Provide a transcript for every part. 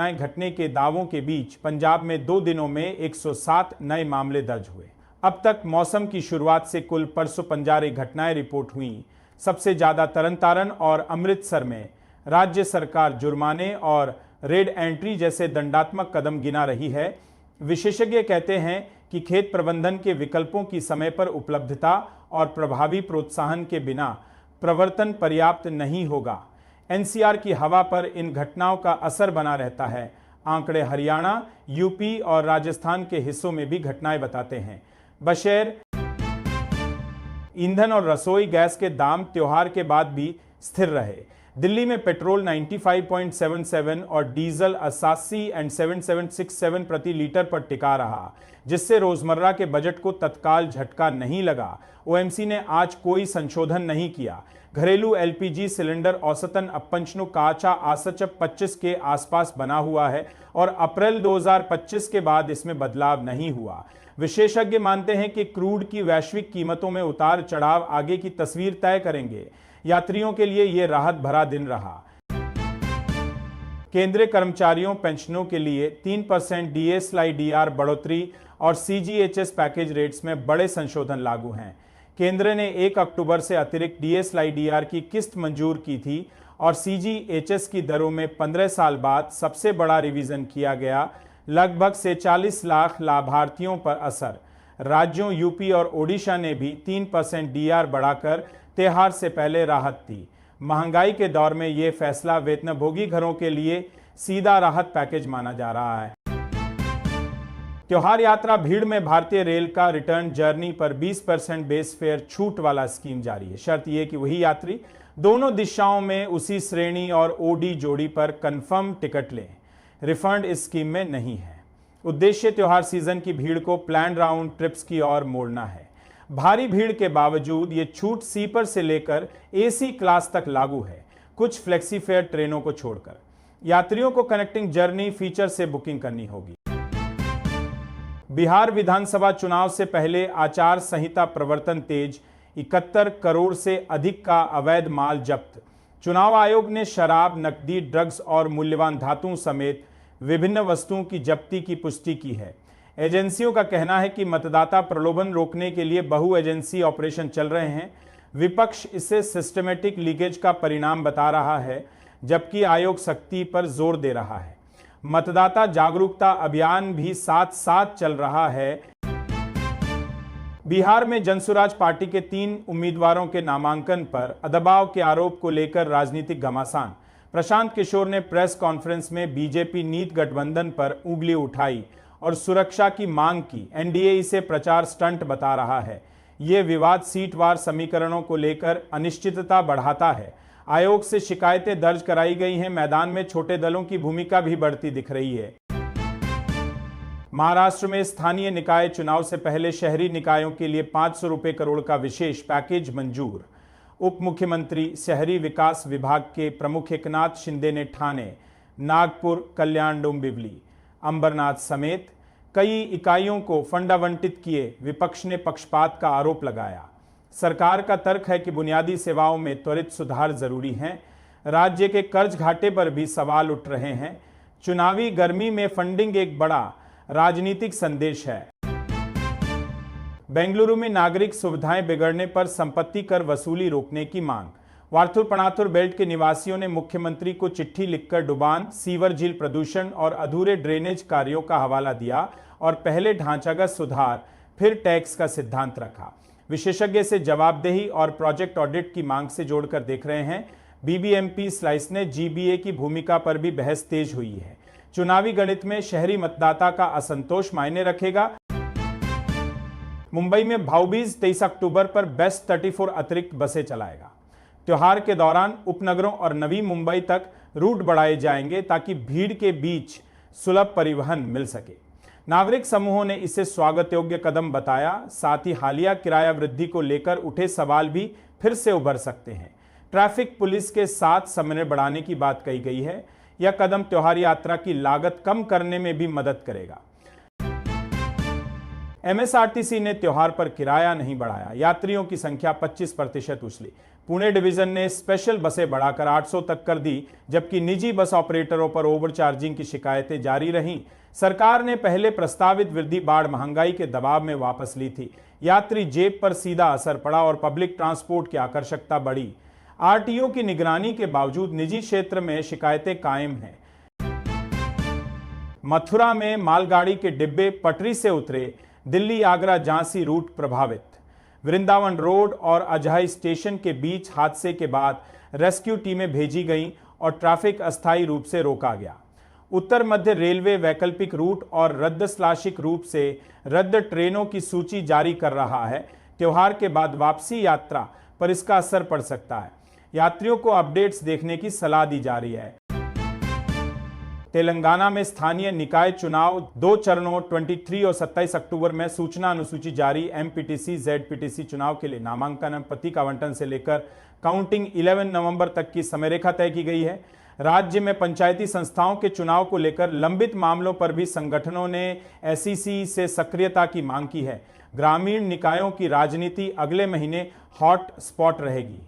घटने के दावों के बीच पंजाब में 2 दिनों में 107 नए मामले दर्ज हुए। अब तक मौसम की शुरुआत से कुल 555 घटनाएं रिपोर्ट हुई। सबसे ज्यादा तरन और अमृतसर में। राज्य सरकार जुर्माने और रेड एंट्री जैसे दंडात्मक कदम गिना रही है। विशेषज्ञ कहते हैं कि खेत प्रबंधन के विकल्पों की समय पर उपलब्धता और प्रभावी प्रोत्साहन के बिना प्रवर्तन पर्याप्त नहीं होगा। एनसीआर की हवा पर इन घटनाओं का असर बना रहता है। आंकड़े हरियाणा, यूपी और राजस्थान के हिस्सों में भी घटनाएं बताते हैं। बशेर ईंधन और रसोई गैस के दाम त्योहार के बाद भी स्थिर रहे। दिल्ली में पेट्रोल 95.77 और डीजल 87.7767 प्रति लीटर पर टिका रहा, जिससे रोजमर्रा के बजट को तत्काल झटका नहीं लगा। ओएमसी ने आज कोई संशोधन नहीं किया। घरेलू एलपीजी सिलेंडर औसतन अपंचनु काचा आसचप 25 के आसपास बना हुआ है और अप्रैल 2025 के बाद इसमें बदलाव नहीं हुआ। विशेषज्ञ मानते हैं कि क्रूड की वैश्विक कीमतों में उतार चढ़ाव आगे की तस्वीर तय करेंगे। यात्रियों के लिए यह राहत भरा दिन रहा। केंद्रीय कर्मचारियों पेंशनों के लिए 3% डीएसएलआईडीआर बढ़ोतरी और सीजीएचएस पैकेज रेट्स में बड़े संशोधन लागू हैं। केंद्र ने 1 अक्टूबर से अतिरिक्त डीएसएलआईडीआर की किस्त मंजूर की थी और सीजीएचएस की दरों में 15 साल बाद सबसे बड़ा रिवीजन किया गया। लगभग 46 लाख लाभार्थियों पर असर। राज्यों यूपी और ओडिशा ने भी 3% डीआर बढ़ाकर त्योहार से पहले राहत दी। महंगाई के दौर में यह फैसला वेतनभोगी घरों के लिए सीधा राहत पैकेज माना जा रहा है। त्योहार यात्रा भीड़ में भारतीय रेल का रिटर्न जर्नी पर 20% बेस फेयर छूट वाला स्कीम जारी है। शर्त यह कि वही यात्री दोनों दिशाओं में उसी श्रेणी और ओडी जोड़ी पर कंफर्म टिकट लें। रिफंड इस स्कीम में नहीं है। उद्देश्य त्योहार सीजन की भीड़ को प्लान राउंड ट्रिप्स की ओर मोड़ना है। भारी भीड़ के बावजूद ये छूट स्लीपर से लेकर एसी क्लास तक लागू है, कुछ फ्लेक्सी फेयर ट्रेनों को छोड़कर। यात्रियों को कनेक्टिंग जर्नी फीचर से बुकिंग करनी होगी। बिहार विधानसभा चुनाव से पहले आचार संहिता प्रवर्तन तेज। 71 करोड़ से अधिक का अवैध माल जब्त। चुनाव आयोग ने शराब, नकदी, ड्रग्स और मूल्यवान धातुओं समेत विभिन्न वस्तुओं की जब्ती की पुष्टि की है। एजेंसियों का कहना है कि मतदाता प्रलोभन रोकने के लिए बहु एजेंसी ऑपरेशन चल रहे हैं। विपक्ष इसे सिस्टमेटिक लीकेज का परिणाम बता रहा है, जबकि आयोग सख्ती पर जोर दे रहा है। मतदाता जागरूकता अभियान भी साथ साथ चल रहा है। बिहार में जनसुराज पार्टी के 3 उम्मीदवारों के नामांकन पर दबाव के आरोप को लेकर राजनीतिक घमासान। प्रशांत किशोर ने प्रेस कॉन्फ्रेंस में बीजेपी नीत गठबंधन पर उंगली उठाई और सुरक्षा की मांग की। एनडीए इसे प्रचार स्टंट बता रहा है। ये विवाद सीटवार समीकरणों को लेकर अनिश्चितता बढ़ाता है। आयोग से शिकायतें दर्ज कराई गई हैं। मैदान में छोटे दलों की भूमिका भी बढ़ती दिख रही है। महाराष्ट्र में स्थानीय निकाय चुनाव से पहले शहरी निकायों के लिए 500 करोड़ का विशेष पैकेज मंजूर। उप मुख्यमंत्री शहरी विकास विभाग के प्रमुख एकनाथ शिंदे ने ठाणे, नागपुर, कल्याण, डोंबिवली, अंबरनाथ समेत कई इकाइयों को फंडावंटित किए। विपक्ष ने पक्षपात का आरोप लगाया। सरकार का तर्क है कि बुनियादी सेवाओं में त्वरित सुधार जरूरी है। राज्य के कर्ज घाटे पर भी सवाल उठ रहे हैं। चुनावी गर्मी में फंडिंग एक बड़ा राजनीतिक संदेश है। बेंगलुरु में नागरिक सुविधाएं बिगड़ने पर संपत्ति कर वसूली रोकने की मांग। वार्थुर पणाथुर बेल्ट के निवासियों ने मुख्यमंत्री को चिट्ठी लिखकर डुबान, सीवर झील प्रदूषण और अधूरे ड्रेनेज कार्यों का हवाला दिया और पहले ढांचागत सुधार फिर टैक्स का सिद्धांत रखा। विशेषज्ञ से जवाबदेही और प्रोजेक्ट ऑडिट की मांग से जोड़कर देख रहे हैं। बीबीएमपी स्लाइस ने जीबीए की भूमिका पर भी बहस तेज हुई है। चुनावी गणित में शहरी मतदाता का असंतोष मायने रखेगा। मुंबई में भाऊबीज 23 अक्टूबर पर बेस्ट 34 अतिरिक्त बसें चलाएगा। त्योहार के दौरान उपनगरों और नवी मुंबई तक रूट बढ़ाए जाएंगे ताकि भीड़ के बीच सुलभ परिवहन मिल सके। नागरिक समूहों ने इसे स्वागत योग्य कदम बताया। साथ ही हालिया किराया वृद्धि को लेकर उठे सवाल भी फिर से उभर सकते हैं। ट्रैफिक पुलिस के साथ समन्वय बढ़ाने की बात कही गई है। यह कदम त्योहार यात्रा की लागत कम करने में भी मदद करेगा। एमएसआरटीसी ने त्योहार पर किराया नहीं बढ़ाया। यात्रियों की संख्या 25% उछली। पुणे डिवीजन ने स्पेशल बसें बढ़ाकर 800 तक कर दी, जबकि निजी बस ऑपरेटरों पर ओवरचार्जिंग की शिकायतें जारी रहीं। सरकार ने पहले प्रस्तावित वृद्धि बाढ़ महंगाई के दबाव में वापस ली थी। यात्री जेब पर सीधा असर पड़ा और पब्लिक ट्रांसपोर्ट की आकर्षकता बढ़ी। आरटीओ की निगरानी के बावजूद निजी क्षेत्र में शिकायतें कायम हैं। मथुरा में मालगाड़ी के डिब्बे पटरी से उतरे, दिल्ली आगरा झांसी रूट प्रभावित। वृंदावन रोड और अजहाई स्टेशन के बीच हादसे के बाद रेस्क्यू टीमें भेजी गईं और ट्रैफिक अस्थायी रूप से रोका गया। उत्तर मध्य रेलवे वैकल्पिक रूट और रद्द/स्लाशिक रूप से रद्द ट्रेनों की सूची जारी कर रहा है। त्योहार के बाद वापसी यात्रा पर इसका असर पड़ सकता है। यात्रियों को अपडेट्स देखने की सलाह दी जा रही है। तेलंगाना में स्थानीय निकाय चुनाव 2 चरणों 23 और 27 अक्टूबर में सूचना अनुसूची जारी। एमपीटीसी जेडपीटीसी चुनाव के लिए नामांकन प्रतीक आवंटन से लेकर काउंटिंग 11 नवंबर तक की समयरेखा तय की गई है। राज्य में पंचायती संस्थाओं के चुनाव को लेकर लंबित मामलों पर भी संगठनों ने एसईसी से सक्रियता की मांग की है। ग्रामीण निकायों की राजनीति अगले महीने हॉट स्पॉट रहेगी।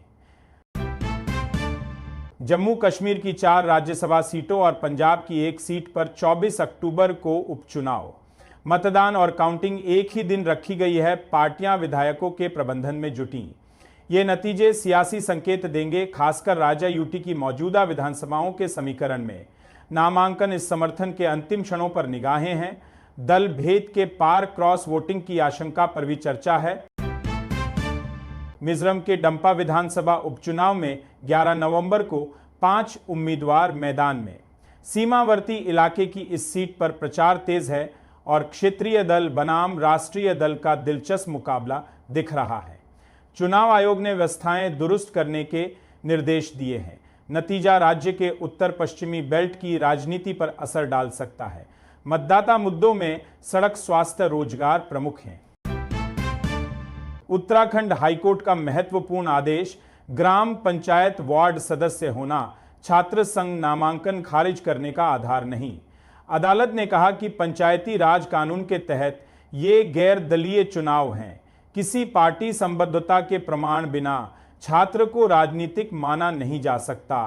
जम्मू कश्मीर की 4 राज्यसभा सीटों और पंजाब की 1 सीट पर 24 अक्टूबर को उपचुनाव। मतदान और काउंटिंग एक ही दिन रखी गई है। पार्टियां विधायकों के प्रबंधन में जुटी। ये नतीजे सियासी संकेत देंगे, खासकर राजा यूटी की मौजूदा विधानसभाओं के समीकरण में। नामांकन इस समर्थन के अंतिम क्षणों पर निगाहें हैं। दल भेद के पार क्रॉस वोटिंग की आशंका पर भी चर्चा है। मिजोरम के डंपा विधानसभा उपचुनाव में 11 नवंबर को 5 उम्मीदवार मैदान में। सीमावर्ती इलाके की इस सीट पर प्रचार तेज है और क्षेत्रीय दल बनाम राष्ट्रीय दल का दिलचस्प मुकाबला दिख रहा है। चुनाव आयोग ने व्यवस्थाएं दुरुस्त करने के निर्देश दिए हैं। नतीजा राज्य के उत्तर पश्चिमी बेल्ट की राजनीति पर असर डाल सकता है। मतदाता मुद्दों में सड़क, स्वास्थ्य, रोजगार प्रमुख हैं। उत्तराखंड हाईकोर्ट का महत्वपूर्ण आदेश, ग्राम पंचायत वार्ड सदस्य होना छात्र संघ नामांकन खारिज करने का आधार नहीं। अदालत ने कहा कि पंचायती राज कानून के तहत ये गैर दलीय चुनाव हैं। किसी पार्टी संबद्धता के प्रमाण बिना छात्र को राजनीतिक माना नहीं जा सकता।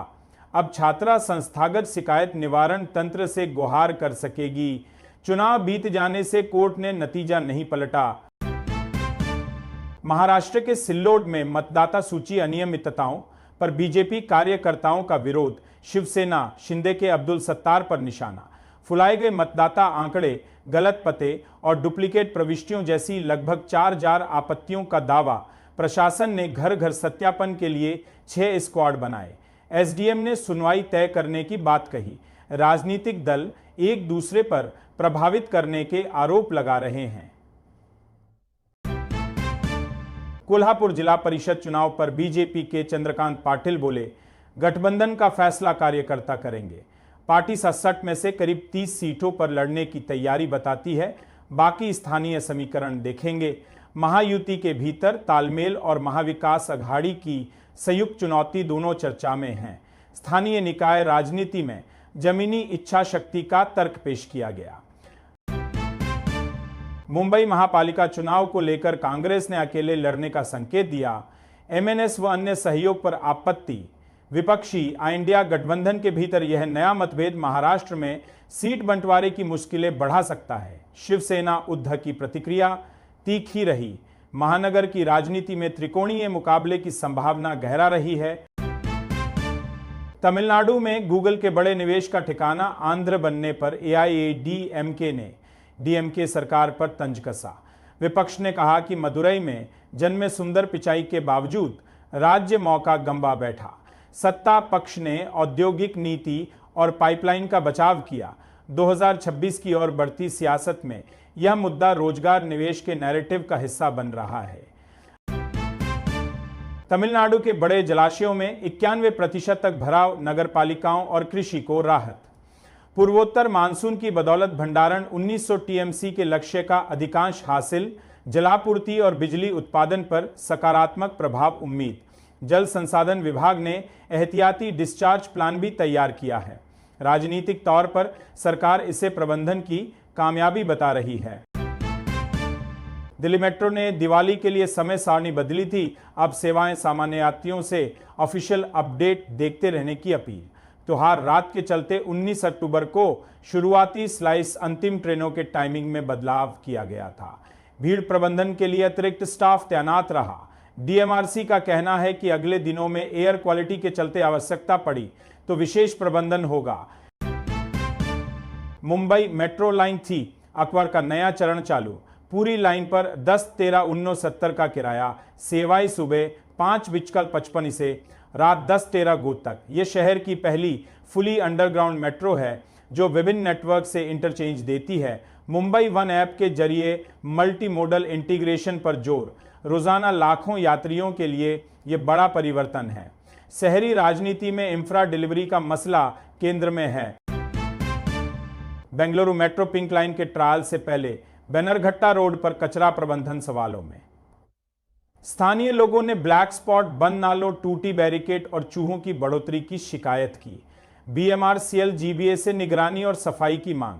अब छात्रा संस्थागत शिकायत निवारण तंत्र से गुहार कर सकेगी। चुनाव बीत जाने से कोर्ट ने नतीजा नहीं पलटा। महाराष्ट्र के सिल्लोड में मतदाता सूची अनियमितताओं पर बीजेपी कार्यकर्ताओं का विरोध। शिवसेना शिंदे के अब्दुल सत्तार पर निशाना। फुलाए गए मतदाता आंकड़े, गलत पते और डुप्लीकेट प्रविष्टियों जैसी लगभग 4000 आपत्तियों का दावा। प्रशासन ने घर घर सत्यापन के लिए 6 स्क्वाड बनाए। एसडीएम ने सुनवाई तय करने की बात कही। राजनीतिक दल एक दूसरे पर प्रभावित करने के आरोप लगा रहे हैं। कोल्हापुर जिला परिषद चुनाव पर बीजेपी के चंद्रकांत पाटिल बोले, गठबंधन का फैसला कार्यकर्ता करेंगे। पार्टी 67 में से करीब 30 सीटों पर लड़ने की तैयारी बताती है। बाकी स्थानीय समीकरण देखेंगे। महायुति के भीतर तालमेल और महाविकास अघाड़ी की संयुक्त चुनौती दोनों चर्चा में हैं। स्थानीय निकाय राजनीति में जमीनी इच्छा शक्ति का तर्क पेश किया गया। मुंबई महापालिका चुनाव को लेकर कांग्रेस ने अकेले लड़ने का संकेत दिया। एमएनएस व अन्य सहयोग पर आपत्ति। विपक्षी इंडिया गठबंधन के भीतर यह नया मतभेद महाराष्ट्र में सीट बंटवारे की मुश्किलें बढ़ा सकता है। शिवसेना उद्धव की प्रतिक्रिया तीखी रही। महानगर की राजनीति में त्रिकोणीय मुकाबले की संभावना गहरा रही है। तमिलनाडु में गूगल के बड़े निवेश का ठिकाना आंध्र बनने पर एआईएडीएमके ने डीएमके सरकार पर तंज कसा। विपक्ष ने कहा कि मदुरई में जन्मे सुंदर पिचाई के बावजूद राज्य मौका गंवा बैठा। सत्ता पक्ष ने औद्योगिक नीति और पाइपलाइन का बचाव किया। 2026 की ओर बढ़ती सियासत में यह मुद्दा रोजगार निवेश के नैरेटिव का हिस्सा बन रहा है। तमिलनाडु के बड़े जलाशयों में 91% तक भराव, नगरपालिकाओं और कृषि को राहत। पूर्वोत्तर मानसून की बदौलत भंडारण 1900 टीएमसी के लक्ष्य का अधिकांश हासिल। जलापूर्ति और बिजली उत्पादन पर सकारात्मक प्रभाव उम्मीद। जल संसाधन विभाग ने एहतियाती डिस्चार्ज प्लान भी तैयार किया है। राजनीतिक तौर पर सरकार इसे प्रबंधन की कामयाबी बता रही है। दिल्ली मेट्रो ने दिवाली के लिए समय सारणी बदली थी। अब सेवाएं सामान्य यात्रियों से ऑफिशियल अपडेट देखते रहने की अपील। त्योहार रात के चलते 19 अक्टूबर को शुरुआती स्लाइस अंतिम ट्रेनों के टाइमिंग में बदलाव किया गया था। भीड़ प्रबंधन के लिए अतिरिक्त स्टाफ तैनात रहा। डीएमआरसी का कहना है कि अगले दिनों में एयर क्वालिटी के चलते आवश्यकता पड़ी तो विशेष प्रबंधन होगा। मुंबई मेट्रो लाइन थी अकबर का नया चरण चालू। पूरी लाइन पर 10, 13, 19, 70 का किराया। सेवाएं सुबह 5:55 से रात 10, 13 गो तक। यह शहर की पहली फुली अंडरग्राउंड मेट्रो है जो विभिन्न नेटवर्क से इंटरचेंज देती है। मुंबई वन ऐप के जरिए मल्टी मोडल इंटीग्रेशन पर जोर। रोजाना लाखों यात्रियों के लिए यह बड़ा परिवर्तन है। शहरी राजनीति में इंफ्रा डिलीवरी का मसला केंद्र में है। बेंगलुरु मेट्रो पिंक लाइन के ट्रायल से पहले बैनरघट्टा रोड पर कचरा प्रबंधन सवालों में। स्थानीय लोगों ने ब्लैक स्पॉट, बंद नालों, टूटी बैरिकेड और चूहों की बढ़ोतरी की शिकायत की। बीएमआरसीएल जीबीए से निगरानी और सफाई की मांग।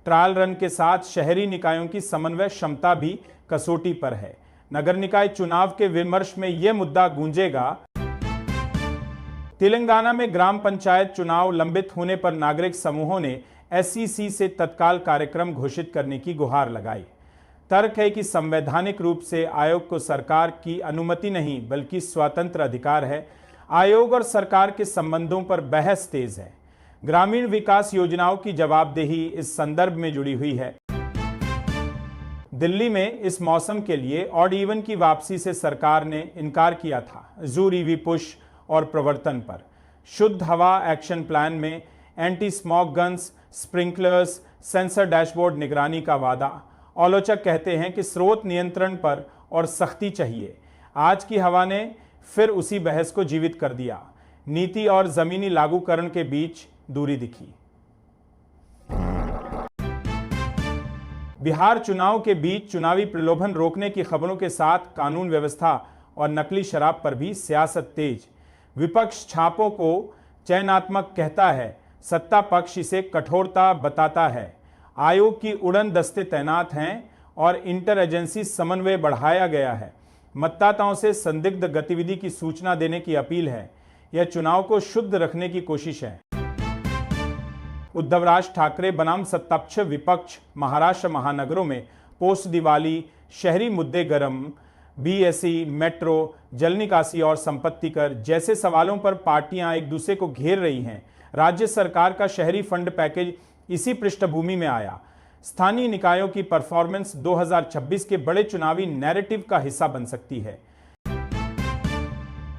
ट्रायल रन के साथ शहरी निकायों की समन्वय क्षमता भी कसौटी पर है। नगर निकाय चुनाव के विमर्श में यह मुद्दा गूंजेगा। तेलंगाना में ग्राम पंचायत चुनाव लंबित होने पर नागरिक समूहों ने एसईसी से तत्काल कार्यक्रम घोषित करने की गुहार लगाई। तर्क है कि संवैधानिक रूप से आयोग को सरकार की अनुमति नहीं बल्कि स्वतंत्र अधिकार है। आयोग और सरकार के संबंधों पर बहस तेज है। ग्रामीण विकास योजनाओं की जवाबदेही इस संदर्भ में जुड़ी हुई है। दिल्ली में इस मौसम के लिए ऑड इवन की वापसी से सरकार ने इनकार किया था। जूर ईवी पुश और प्रवर्तन पर। शुद्ध हवा एक्शन प्लान में anti smog guns, sprinklers, sensor dashboard निगरानी का वादा। आलोचक कहते हैं कि स्रोत नियंत्रण पर और सख्ती चाहिए। आज की हवा ने फिर उसी बहस को जीवित कर दिया। नीति और जमीनी लागूकरण के बीच दूरी दिखी। बिहार चुनाव के बीच चुनावी प्रलोभन रोकने की खबरों के साथ कानून व्यवस्था और नकली शराब पर भी सियासत तेज। विपक्ष छापों को चयनात्मक कहता है, सत्ता पक्ष इसे कठोरता बताता है। आयोग की उड़न दस्ते तैनात हैं और इंटर एजेंसी समन्वय बढ़ाया गया है। मतदाताओं से संदिग्ध गतिविधि की सूचना देने की अपील है। यह चुनाव को शुद्ध रखने की कोशिश है। उद्धव राज ठाकरे बनाम सत्तापक्ष विपक्ष। महाराष्ट्र महानगरों में पोस्ट दिवाली शहरी मुद्दे गर्म। बीएसई, मेट्रो, जल निकासी और संपत्ति कर जैसे सवालों पर पार्टियां एक दूसरे को घेर रही हैं। राज्य सरकार का शहरी फंड पैकेज इसी पृष्ठभूमि में आया। स्थानीय निकायों की परफॉर्मेंस 2026 के बड़े चुनावी नैरेटिव का हिस्सा बन सकती है।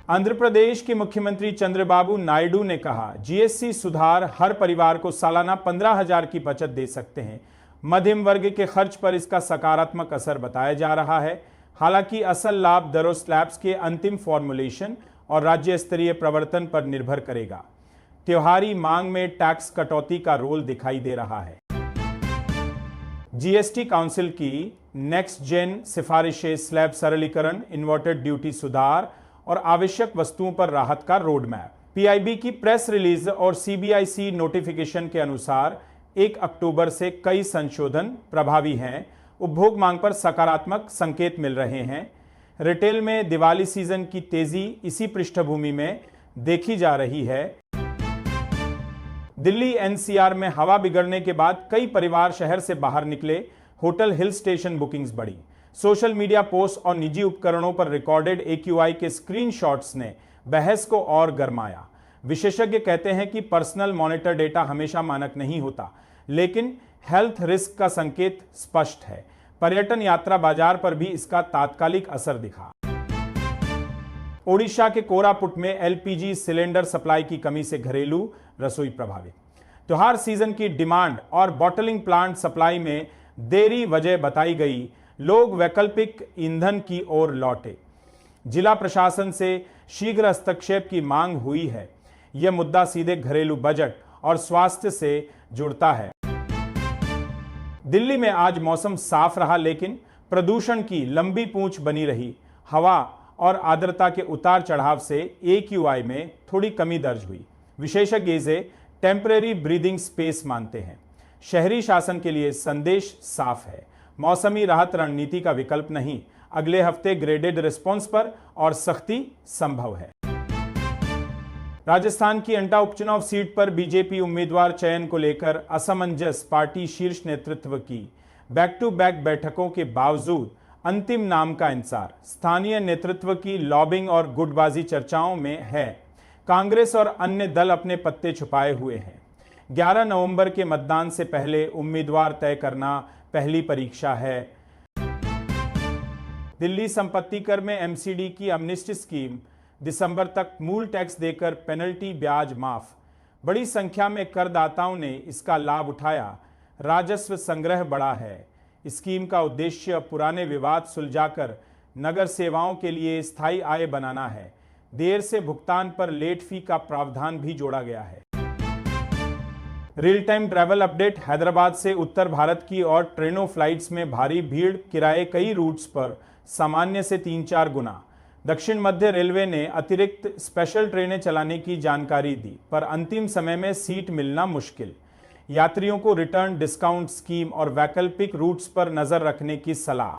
आंध्र प्रदेश के मुख्यमंत्री चंद्रबाबू नायडू ने कहा, जीएसटी सुधार हर परिवार को सालाना 15,000 की बचत दे सकते हैं। मध्यम वर्ग के खर्च पर इसका सकारात्मक असर बताया जा रहा है। हालांकि असल लाभ दरों स्लैब्स के अंतिम फॉर्मुलेशन और राज्य स्तरीय प्रवर्तन पर निर्भर करेगा। त्योहारी मांग में टैक्स कटौती का रोल दिखाई दे रहा है। जीएसटी काउंसिल की नेक्स्ट जेन सिफारिशें स्लैब सरलीकरण, इन्वर्टेड ड्यूटी सुधार और आवश्यक वस्तुओं पर राहत का रोड मैप। पीआईबी की प्रेस रिलीज और सीबीआईसी नोटिफिकेशन के अनुसार 1 अक्टूबर से कई संशोधन प्रभावी हैं। उपभोग मांग पर सकारात्मक संकेत मिल रहे हैं। रिटेल में दिवाली सीजन की तेजी इसी पृष्ठभूमि में देखी जा रही है। दिल्ली एनसीआर में हवा बिगड़ने के बाद कई परिवार शहर से बाहर निकले। होटल हिल स्टेशन बुकिंग्स बढ़ी। सोशल मीडिया पोस्ट और निजी उपकरणों पर रिकॉर्डेड एक्यूआई के स्क्रीनशॉट्स ने बहस को और गरमाया। विशेषज्ञ कहते हैं कि पर्सनल मॉनिटर डेटा हमेशा मानक नहीं होता, लेकिन हेल्थ रिस्क का संकेत स्पष्ट है। पर्यटन यात्रा बाजार पर भी इसका तात्कालिक असर दिखा। ओडिशा के कोरापुट में एलपीजी सिलेंडर सप्लाई की कमी से घरेलू रसोई प्रभावित। त्योहार सीजन की डिमांड और बॉटलिंग प्लांट सप्लाई में देरी वजह बताई गई। लोग वैकल्पिक ईंधन की ओर लौटे। जिला प्रशासन से शीघ्र हस्तक्षेप की मांग हुई है। यह मुद्दा सीधे घरेलू बजट और स्वास्थ्य से जुड़ता है। दिल्ली में आज मौसम साफ रहा, लेकिन प्रदूषण की लंबी पूंछ बनी रही। हवा और आर्द्रता के उतार चढ़ाव से एक्यूआई में थोड़ी कमी दर्ज हुई। विशेषज्ञ इसे टेम्परेरी ब्रीदिंग स्पेस मानते हैं। शहरी शासन के लिए संदेश साफ है। मौसमी राहत रणनीति का विकल्प नहीं। अगले हफ्ते ग्रेडेड रिस्पॉन्स पर और सख्ती संभव है। राजस्थान की अंटा उपचुनाव सीट पर बीजेपी उम्मीदवार चयन को लेकर असमंजस पार्टी शीर्ष नेतृत्व की बैक टू बैक बैठकों के बावजूद अंतिम नाम का इंतजार। स्थानीय नेतृत्व की लॉबिंग और गुटबाजी चर्चाओं में है। कांग्रेस और अन्य दल अपने पत्ते छुपाए हुए हैं। 11 नवंबर के मतदान से पहले उम्मीदवार तय करना पहली परीक्षा है। दिल्ली संपत्ति कर में एमसीडी की अमनिस्टी स्कीम, दिसंबर तक मूल टैक्स देकर पेनल्टी ब्याज माफ। बड़ी संख्या में करदाताओं ने इसका लाभ उठाया। राजस्व संग्रह बढ़ा है। स्कीम का उद्देश्य पुराने विवाद सुलझाकर नगर सेवाओं के लिए स्थायी आय बनाना है। देर से भुगतान पर लेट फी का प्रावधान भी जोड़ा गया है। Real time travel update. Hyderabad से उत्तर भारत की और ट्रेनों फ्लाइट्स में भारी भीड़। किराए कई रूट्स पर सामान्य से 3-4 गुना। दक्षिण मध्य रेलवे ने अतिरिक्त स्पेशल ट्रेनें चलाने की जानकारी दी, पर अंतिम समय में सीट मिलना मुश्किल। यात्रियों को रिटर्न डिस्काउंट स्कीम और वैकल्पिक रूट्स पर नजर रखने की सलाह।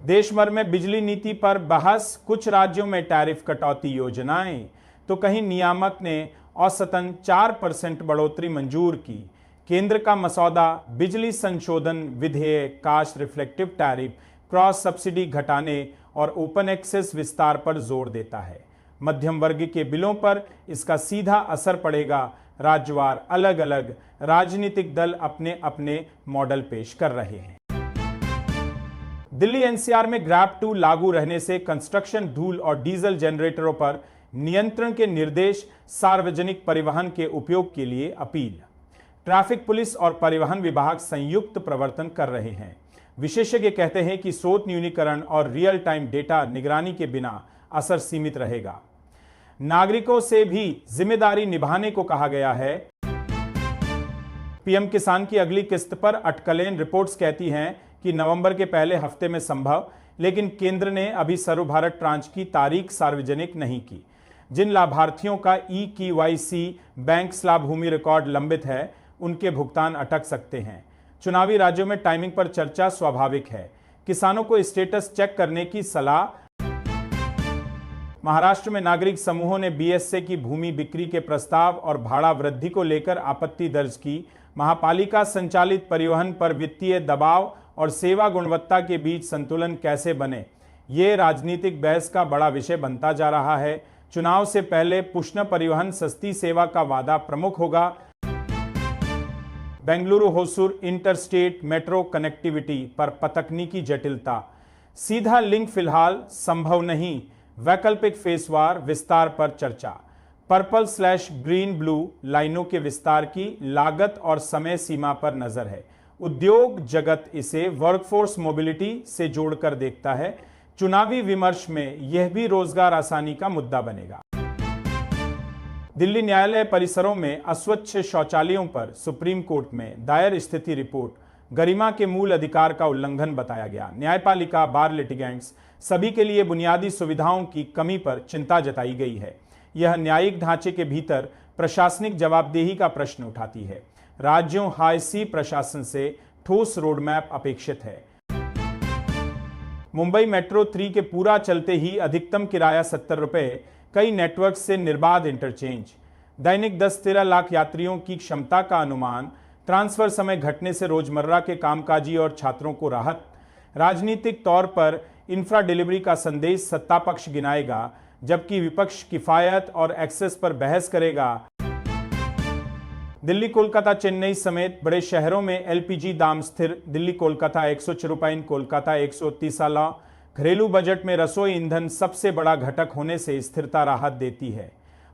देश भर में बिजली नीति पर बहस। कुछ राज्यों में टैरिफ कटौती योजनाएं, तो कहीं नियामक ने औसतन 4% बढ़ोतरी मंजूर की। केंद्र का मसौदा बिजली संशोधन विधेयक cost reflective tariff, cross subsidy घटाने और ओपन एक्सेस विस्तार पर जोर देता है। मध्यम वर्ग के बिलों पर इसका सीधा असर पड़ेगा। राज्यवार अलग अलग राजनीतिक दल अपने अपने मॉडल पेश कर रहे हैं। दिल्ली एनसीआर में ग्रैब 2 लागू रहने से कंस्ट्रक्शन धूल और डीजल जनरेटरों पर नियंत्रण के निर्देश। सार्वजनिक परिवहन के उपयोग के लिए अपील। ट्रैफिक पुलिस और परिवहन विभाग संयुक्त प्रवर्तन कर रहे हैं। विशेषज्ञ कहते हैं कि स्रोत न्यूनीकरण और रियल टाइम डेटा निगरानी के बिना असर सीमित रहेगा। नागरिकों से भी जिम्मेदारी निभाने को कहा गया है। पीएम किसान की अगली किस्त पर अटकलें। रिपोर्ट्स कहती हैं कि नवंबर के पहले हफ्ते में संभव, लेकिन केंद्र ने अभी सर्व भारत ट्रांच की तारीख सार्वजनिक नहीं की। जिन लाभार्थियों का ई-केवाईसी बैंक स्लैब भूमि रिकॉर्ड लंबित है, उनके भुगतान अटक सकते हैं। चुनावी राज्यों में टाइमिंग पर चर्चा स्वाभाविक है। किसानों को स्टेटस चेक करने की सलाह। महाराष्ट्र में नागरिक समूहों ने बीएसए की भूमि बिक्री के प्रस्ताव और भाड़ा वृद्धि को लेकर आपत्ति दर्ज की। महापालिका संचालित परिवहन पर वित्तीय दबाव और सेवा गुणवत्ता के बीच संतुलन कैसे बने, ये राजनीतिक बहस का बड़ा विषय बनता जा रहा है। चुनाव से पहले पुष्ण परिवहन सस्ती सेवा का वादा प्रमुख होगा। Bengaluru Hosur interstate metro connectivity पर तकनीकी जटिलता। सीधा लिंक फिलहाल संभव नहीं। वैकल्पिक फेसवार विस्तार पर चर्चा। पर्पल/ग्रीन ब्लू लाइनों के विस्तार की लागत और समय सीमा पर नजर है। उद्योग जगत इसे वर्कफोर्स मोबिलिटी से जोड़कर देखता है। चुनावी विमर्श में यह भी रोजगार आसानी का मुद्दा बनेगा। दिल्ली न्यायालय परिसरों में अस्वच्छ शौचालयों पर सुप्रीम कोर्ट में दायर स्थिति रिपोर्ट गरिमा के मूल अधिकार का उल्लंघन बताया गया। न्यायपालिका, बार लिटिगेंट्स सभी के लिए बुनियादी सुविधाओं की कमी पर चिंता जताई गई है। यह न्यायिक ढांचे के भीतर प्रशासनिक जवाबदेही का प्रश्न उठाती है। राज्यों हाई सी प्रशासन से ठोस रोडमैप अपेक्षित है। मुंबई मेट्रो 3 के पूरा चलते ही अधिकतम किराया 70 रुपए। कई नेटवर्क से निर्बाध इंटरचेंज। दैनिक 10-13 लाख यात्रियों की क्षमता का अनुमान। ट्रांसफर समय घटने से रोजमर्रा के कामकाजी और छात्रों को राहत। राजनीतिक तौर पर इंफ्रा डिलीवरी का संदेश सत्ता पक्ष गिनाएगा, जबकि विपक्ष किफायत और एक्सेस पर बहस करेगा। दिल्ली, कोलकाता, चेन्नई समेत बड़े शहरों में एलपीजी दाम स्थिर। दिल्ली कोलकाता 154, कोलकाता 130। घरेलू बजट में रसोई ईंधन सबसे बड़ा घटक होने से स्थिरता राहत देती है,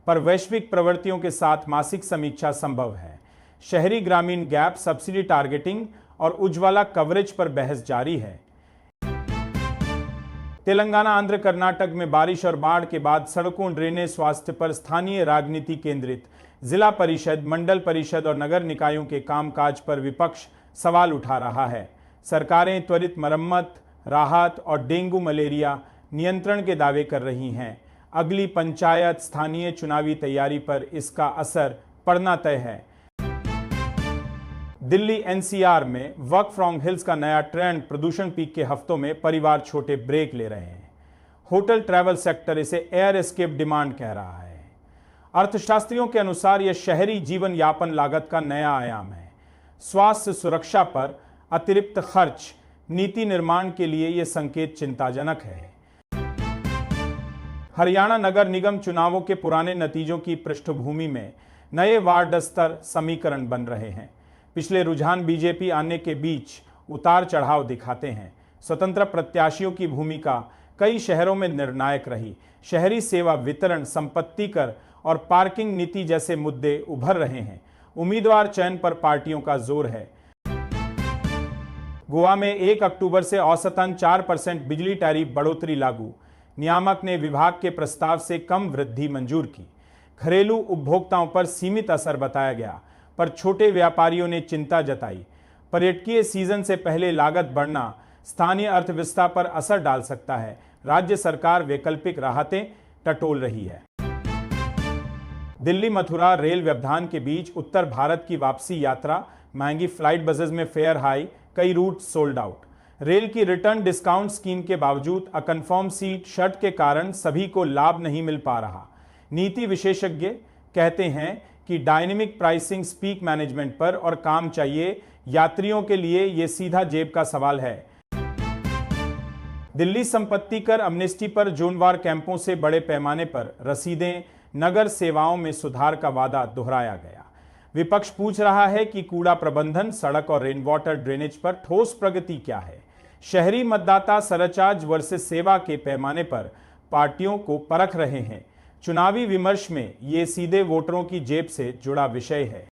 पर वैश्विक प्रवृत्तियों के साथ मासिक समीक्षा संभव है। शहरी ग्रामीण गैप, सब्सिडी टारगेटिंग और उज्ज्वला कवरेज पर बहस जारी है। तेलंगाना, आंध्र, कर्नाटक में बारिश और बाढ़ के बाद सड़कों, ड्रेनेज, स्वास्थ्य पर स्थानीय राजनीति केंद्रित। जिला परिषद, मंडल परिषद और नगर निकायों के कामकाज पर विपक्ष सवाल उठा रहा है। सरकारें त्वरित मरम्मत, राहत और डेंगू मलेरिया नियंत्रण के दावे कर रही हैं। अगली पंचायत स्थानीय चुनावी तैयारी पर इसका असर पड़ना तय है। दिल्ली एनसीआर में वर्क फ्रॉम हिल्स का नया ट्रेंड, प्रदूषण पीक के हफ्तों में परिवार छोटे ब्रेक ले रहे हैं। होटल ट्रैवल सेक्टर इसे एयर एस्केप डिमांड कह रहा है। अर्थशास्त्रियों के अनुसार यह शहरी जीवन यापन लागत का नया आयाम है। स्वास्थ्य सुरक्षा पर अतिरिक्त खर्च, नीति निर्माण के लिए यह संकेत चिंताजनक है। हरियाणा नगर निगम चुनावों के पुराने नतीजों की पृष्ठभूमि में नए वार्ड स्तर समीकरण बन रहे हैं। पिछले रुझान बीजेपी आने के बीच उतार चढ़ाव दिखाते हैं। स्वतंत्र प्रत्याशियों की भूमिका कई शहरों में निर्णायक रही। शहरी सेवा वितरण, संपत्ति कर और पार्किंग नीति जैसे मुद्दे उभर रहे हैं। उम्मीदवार चयन पर पार्टियों का जोर है। गोवा में 1 अक्टूबर से औसतन 4% बिजली टैरिफ बढ़ोतरी लागू। नियामक ने विभाग के प्रस्ताव से कम वृद्धि मंजूर की। घरेलू उपभोक्ताओं पर सीमित असर बताया गया, पर छोटे व्यापारियों ने चिंता जताई। पर्यटकीय सीजन से पहले लागत बढ़ना स्थानीय अर्थव्यवस्था पर असर डाल सकता है। राज्य सरकार वैकल्पिक राहतें टटोल रही है। दिल्ली मथुरा रेल व्यवधान के बीच उत्तर भारत की वापसी यात्रा, महंगी फ्लाइट बसेस में फेयर हाई, कई रूट सोल्ड आउट। रेल की रिटर्न डिस्काउंट स्कीम के बावजूद अकन्फर्म सीट शर्त के कारण सभी को लाभ नहीं मिल पा रहा। नीति विशेषज्ञ कहते हैं कि डायनेमिक प्राइसिंग स्पीक मैनेजमेंट पर और काम चाहिए। यात्रियों के लिए यह सीधा जेब का सवाल है। दिल्ली संपत्ति कर अमनेस्टी पर जोनवार कैंपों से बड़े पैमाने पर रसीदें, नगर सेवाओं में सुधार का वादा दोहराया गया। विपक्ष पूछ रहा है कि कूड़ा प्रबंधन, सड़क और रेन वाटर ड्रेनेज पर ठोस प्रगति क्या है। शहरी मतदाता सरचार्ज वर्सेस सेवा के पैमाने पर पार्टियों को परख रहे हैं। चुनावी विमर्श में ये सीधे वोटरों की जेब से जुड़ा विषय है।